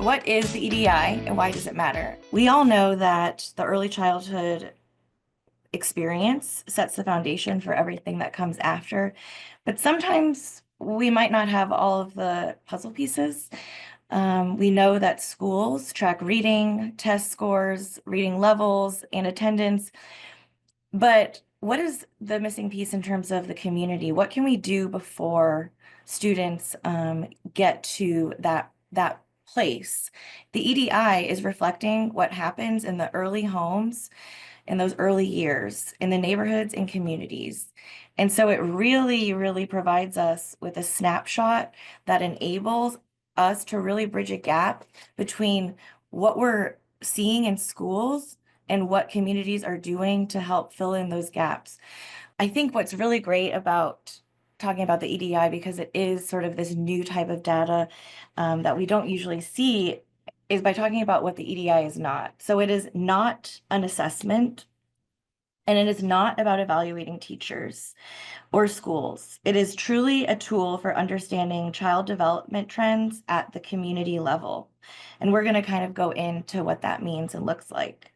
What is the EDI and why does it matter? We all know that the early childhood experience sets the foundation for everything that comes after, but sometimes we might not have all of the puzzle pieces. We know that schools track reading, test scores, reading levels, and attendance, but what is the missing piece in terms of the community? What can we do before students get to that place? The EDI is reflecting what happens in the early homes in those early years in the neighborhoods and communities. And so it really, really provides us with a snapshot that enables us to really bridge a gap between what we're seeing in schools and what communities are doing to help fill in those gaps. I think what's really great about talking about the EDI, because it is sort of this new type of data that we don't usually see, is by talking about what the EDI is not. So it is not an assessment, and it is not about evaluating teachers or schools. It is truly a tool for understanding child development trends at the community level. And we're going to kind of go into what that means and looks like.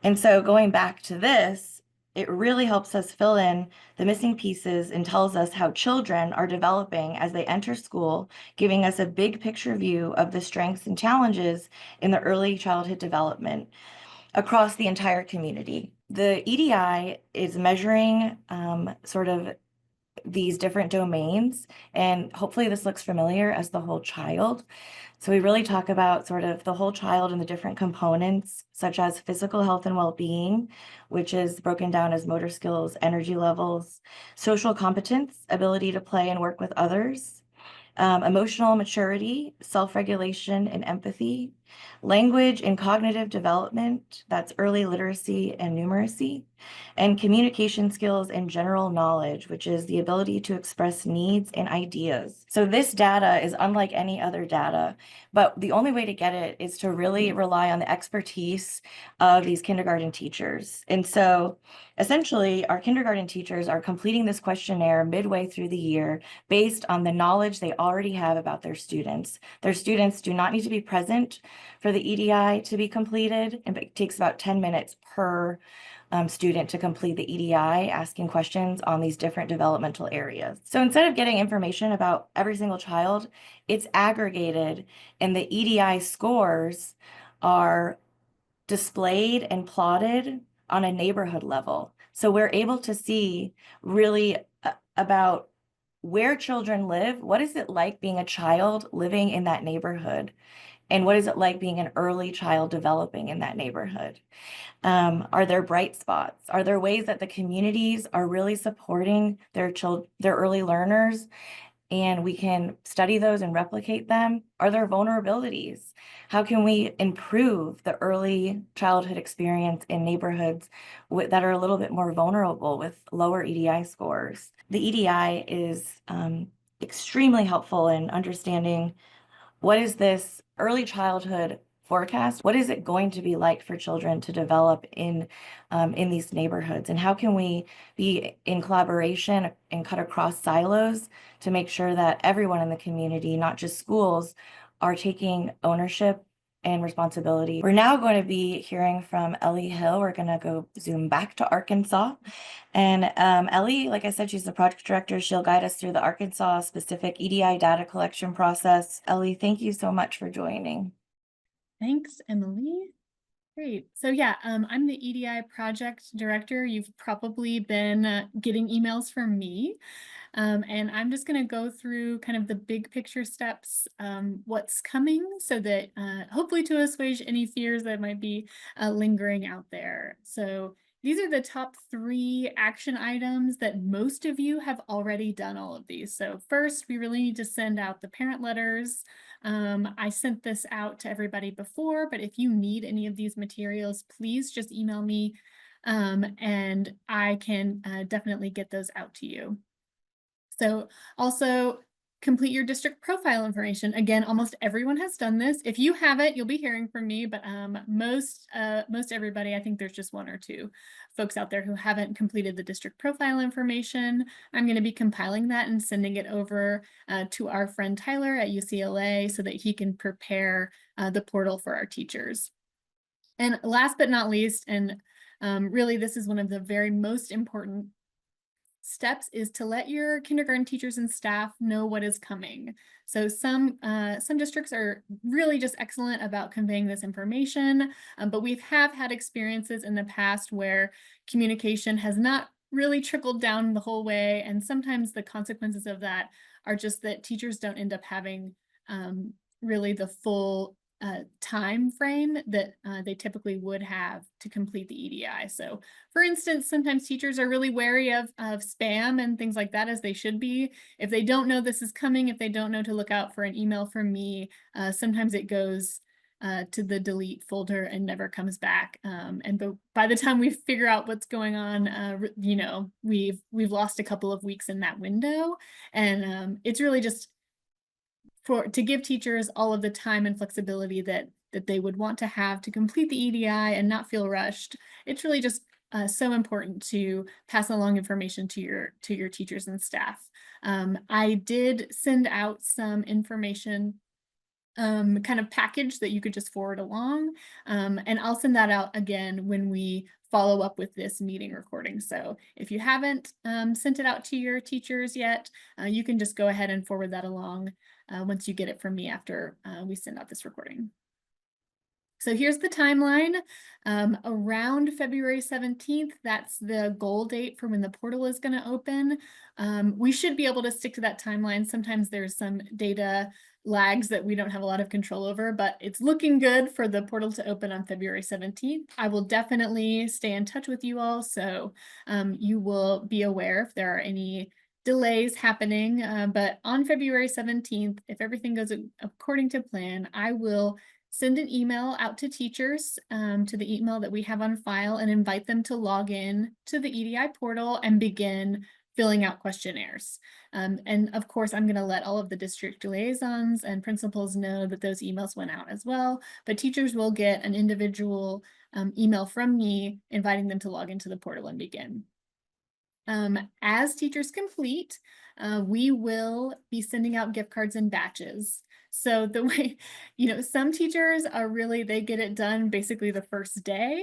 And so going back to this, it really helps us fill in the missing pieces and tells us how children are developing as they enter school, giving us a big picture view of the strengths and challenges in the early childhood development across the entire community. The EDI is measuring sort of these different domains, and hopefully this looks familiar as the whole child. So we really talk about sort of the whole child and the different components, such as physical health and well-being, which is broken down as motor skills, energy levels, social competence, ability to play and work with others, emotional maturity, self-regulation, and empathy, language and cognitive development, that's early literacy and numeracy, and communication skills and general knowledge, which is the ability to express needs and ideas. So this data is unlike any other data, but the only way to get it is to really rely on the expertise of these kindergarten teachers. And so essentially, our kindergarten teachers are completing this questionnaire midway through the year based on the knowledge they already have about their students. Their students do not need to be present for the EDI to be completed, and it takes about 10 minutes per student to complete the EDI, asking questions on these different developmental areas. So instead of getting information about every single child, it's aggregated, and the EDI scores are displayed and plotted on a neighborhood level. So we're able to see really about where children live. What is it like being a child living in that neighborhood? And what is it like being an early child developing in that neighborhood? Are there bright spots? Are there ways that the communities are really supporting their early learners, and we can study those and replicate them? Are there vulnerabilities? How can we improve the early childhood experience in neighborhoods that are a little bit more vulnerable with lower EDI scores? The EDI is extremely helpful in understanding what is this early childhood forecast? What is it going to be like for children to develop in these neighborhoods? And how can we be in collaboration and cut across silos to make sure that everyone in the community, not just schools, are taking ownership and responsibility? We're now going to be hearing from Ellie Hill. We're going to go zoom back to Arkansas. And Ellie, like I said, she's the project director. She'll guide us through the Arkansas specific EDI data collection process. Ellie, thank you so much for joining. Thanks, Emily. Great. So yeah, I'm the EDI project director. You've probably been getting emails from me. And I'm just going to go through kind of the big picture steps, what's coming, so that hopefully to assuage any fears that might be lingering out there. So these are the top 3 action items that most of you have already done all of these. So first, we really need to send out the parent letters. I sent this out to everybody before, but if you need any of these materials, please just email me and I can definitely get those out to you. So also complete your district profile information. Again, almost everyone has done this. If you haven't, you'll be hearing from me, but most everybody, I think there's just one or two folks out there who haven't completed the district profile information. I'm going to be compiling that and sending it over to our friend Tyler at UCLA so that he can prepare the portal for our teachers. And last but not least, and really this is one of the very most important steps, is to let your kindergarten teachers and staff know what is coming. So some districts are really just excellent about conveying this information, but we have had experiences in the past where communication has not really trickled down the whole way, and sometimes the consequences of that are just that teachers don't end up having really the full time frame that they typically would have to complete the EDI. So for instance, sometimes teachers are really wary of spam and things like that, as they should be. If they don't know this is coming, if they don't know to look out for an email from me, sometimes it goes to the delete folder and never comes back. And by the time we figure out what's going on, you know, we've lost a couple of weeks in that window. And it's really just to give teachers all of the time and flexibility that they would want to have to complete the EDI and not feel rushed. It's really just so important to pass along information to your teachers and staff. I did send out some information kind of package that you could just forward along. And I'll send that out again when we follow up with this meeting recording. So if you haven't sent it out to your teachers yet, you can just go ahead and forward that along once you get it from me after we send out this recording. So here's the timeline. Around February 17th, that's the goal date for when the portal is going to open. We should be able to stick to that timeline. Sometimes there's some data lags that we don't have a lot of control over, but it's looking good for the portal to open on February 17th. I will definitely stay in touch with you all, so you will be aware if there are any delays happening. But on February 17th, if everything goes according to plan, I will send an email out to teachers to the email that we have on file and invite them to log in to the EDI portal and begin filling out questionnaires. And of course, I'm going to let all of the district liaisons and principals know that those emails went out as well, but teachers will get an individual email from me inviting them to log into the portal and begin. As teachers complete, we will be sending out gift cards in batches. So the way, you know, some teachers are really, they get it done basically the first day.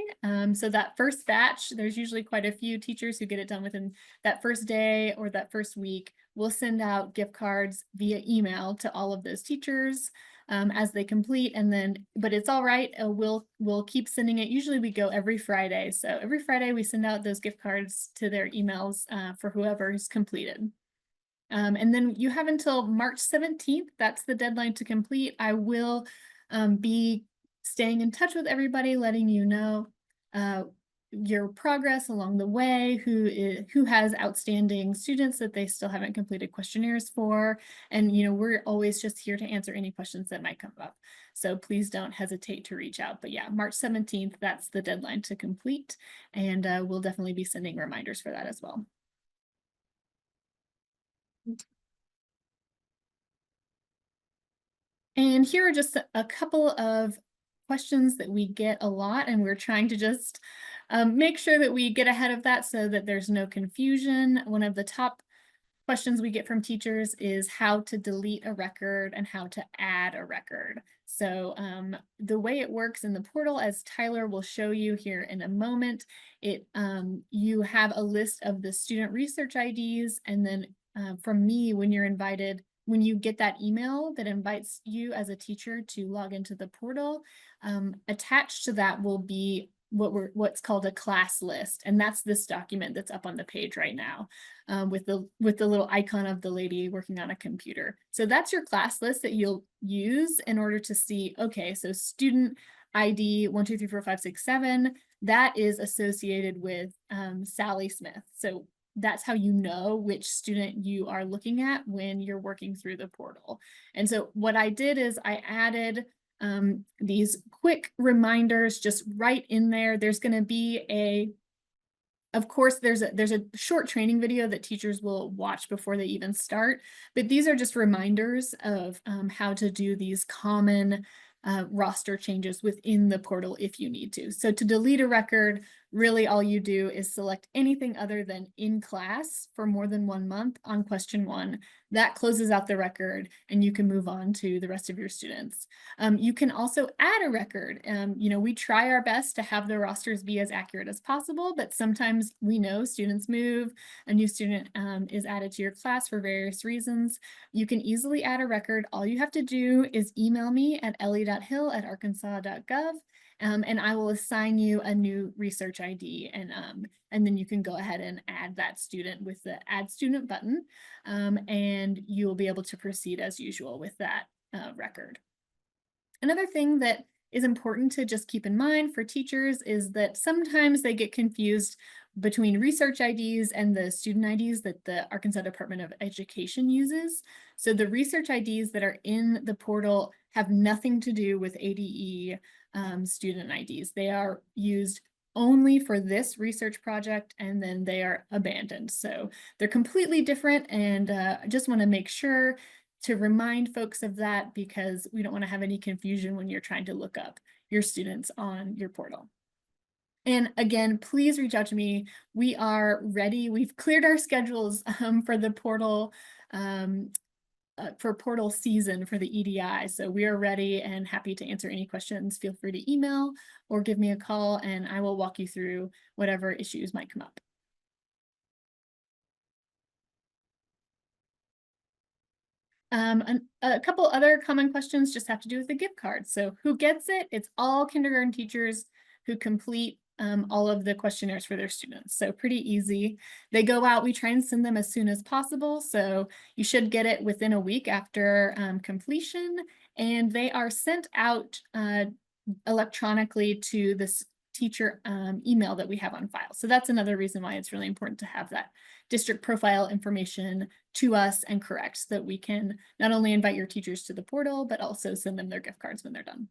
So that first batch, there's usually quite a few teachers who get it done within that first day or that first week. We'll send out gift cards via email to all of those teachers as they complete, and then, but it's all right. We'll keep sending it. Usually we go every Friday. So every Friday we send out those gift cards to their emails for whoever's completed. And then you have until March 17th. That's the deadline to complete. I will be staying in touch with everybody, letting you know your progress along the way, who has outstanding students that they still haven't completed questionnaires for. And, you know, we're always just here to answer any questions that might come up. So please don't hesitate to reach out. But yeah, March 17th, that's the deadline to complete. And we'll definitely be sending reminders for that as well. And here are just a couple of questions that we get a lot, and we're trying to just make sure that we get ahead of that so that there's no confusion. One of the top questions we get from teachers is how to delete a record and how to add a record. So the way it works in the portal, as Tyler will show you here in a moment, you have a list of the student research IDs, and then from me, when you're invited, when you get that email that invites you as a teacher to log into the portal, attached to that will be what's called a class list, and that's this document that's up on the page right now with the little icon of the lady working on a computer. So that's your class list that you'll use in order to see, okay, so student ID 1, 2, 3, 4, 5, 6, 7, that is associated with Sally Smith. So that's how you know which student you are looking at when you're working through the portal. And so what I did is I added these quick reminders just right in there. There's going to be Of course, there's a short training video that teachers will watch before they even start, but these are just reminders of how to do these common roster changes within the portal if you need to. So to delete a record, really all you do is select anything other than in class for more than 1 month on question 1. That closes out the record and you can move on to the rest of your students. You can also add a record. We try our best to have the rosters be as accurate as possible, but sometimes we know students move, a new student is added to your class for various reasons. You can easily add a record. All you have to do is email me at ellie.hill@arkansas.gov. And I will assign you a new research ID, and then you can go ahead and add that student with the Add Student button, and you'll be able to proceed as usual with that record. Another thing that is important to just keep in mind for teachers is that sometimes they get confused between research IDs and the student IDs that the Arkansas Department of Education uses. So the research IDs that are in the portal have nothing to do with ADE student IDs. They are used only for this research project, and then they are abandoned. So they're completely different, and I just want to make sure to remind folks of that, because we don't want to have any confusion when you're trying to look up your students on your portal. And again, please reach out to me. We are ready. We've cleared our schedules for the portal, for portal season for the EDI. So we are ready and happy to answer any questions. Feel free to email or give me a call, and I will walk you through whatever issues might come up. A couple other common questions just have to do with the gift card. So who gets it? It's all kindergarten teachers who complete all of the questionnaires for their students. So pretty easy. They go out, we try and send them as soon as possible. So you should get it within a week after completion, and they are sent out electronically to this teacher email that we have on file. So that's another reason why it's really important to have that district profile information to us and correct, so that we can not only invite your teachers to the portal, but also send them their gift cards when they're done.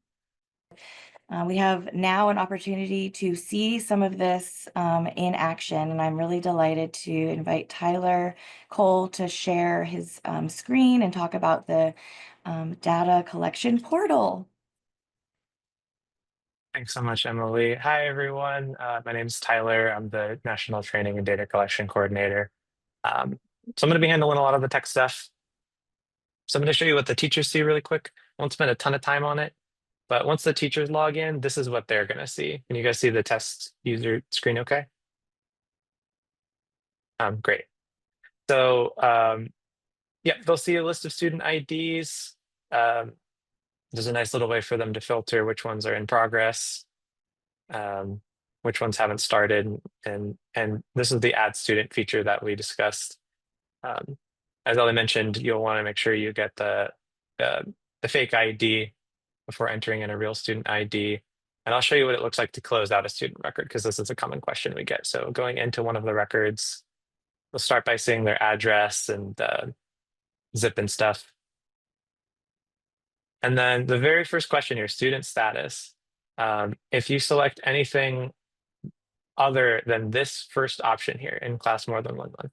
We have now an opportunity to see some of this in action, and I'm really delighted to invite Tyler Cole to share his screen and talk about the data collection portal. Thanks so much, Emily. Hi, everyone. My name is Tyler. I'm the National Training and Data Collection Coordinator. So I'm going to be handling a lot of the tech stuff. So I'm going to show you what the teachers see really quick. I won't spend a ton of time on it, but once the teachers log in, this is what they're going to see. Can you guys see the test user screen okay? Great. So yeah, they'll see a list of student IDs. There's a nice little way for them to filter which ones are in progress, which ones haven't started, and this is the add student feature that we discussed. As Ellie mentioned, you'll want to make sure you get the fake ID before entering in a real student ID. And I'll show you what it looks like to close out a student record, because this is a common question we get. So going into one of the records, we'll start by seeing their address and zip and stuff. And then the very first question here, student status. If you select anything other than this first option here, in class more than 1 month,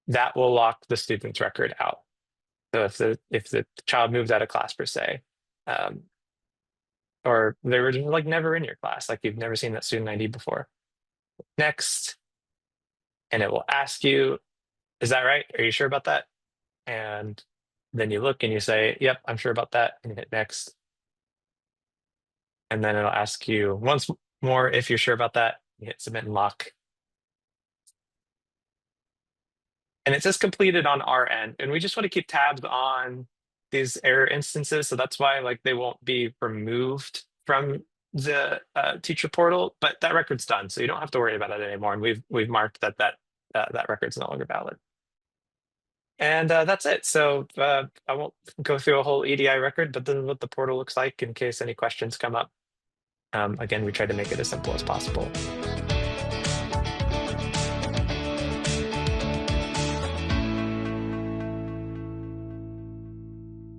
that will lock the student's record out. So if the child moved out of class per se, or they were just like never in your class, like you've never seen that student ID before. Next, and it will ask you, is that right? Are you sure about that? And then you look and you say, yep, I'm sure about that, and hit next. And then it'll ask you once more if you're sure about that. You hit submit and lock. And it says completed on our end. And we just want to keep tabs on these error instances. So that's why like they won't be removed from the teacher portal, but that record's done. So you don't have to worry about it anymore. And we've marked that record's no longer valid. And that's it. So I won't go through a whole EDI record, but this is what the portal looks like in case any questions come up. Again, we try to make it as simple as possible.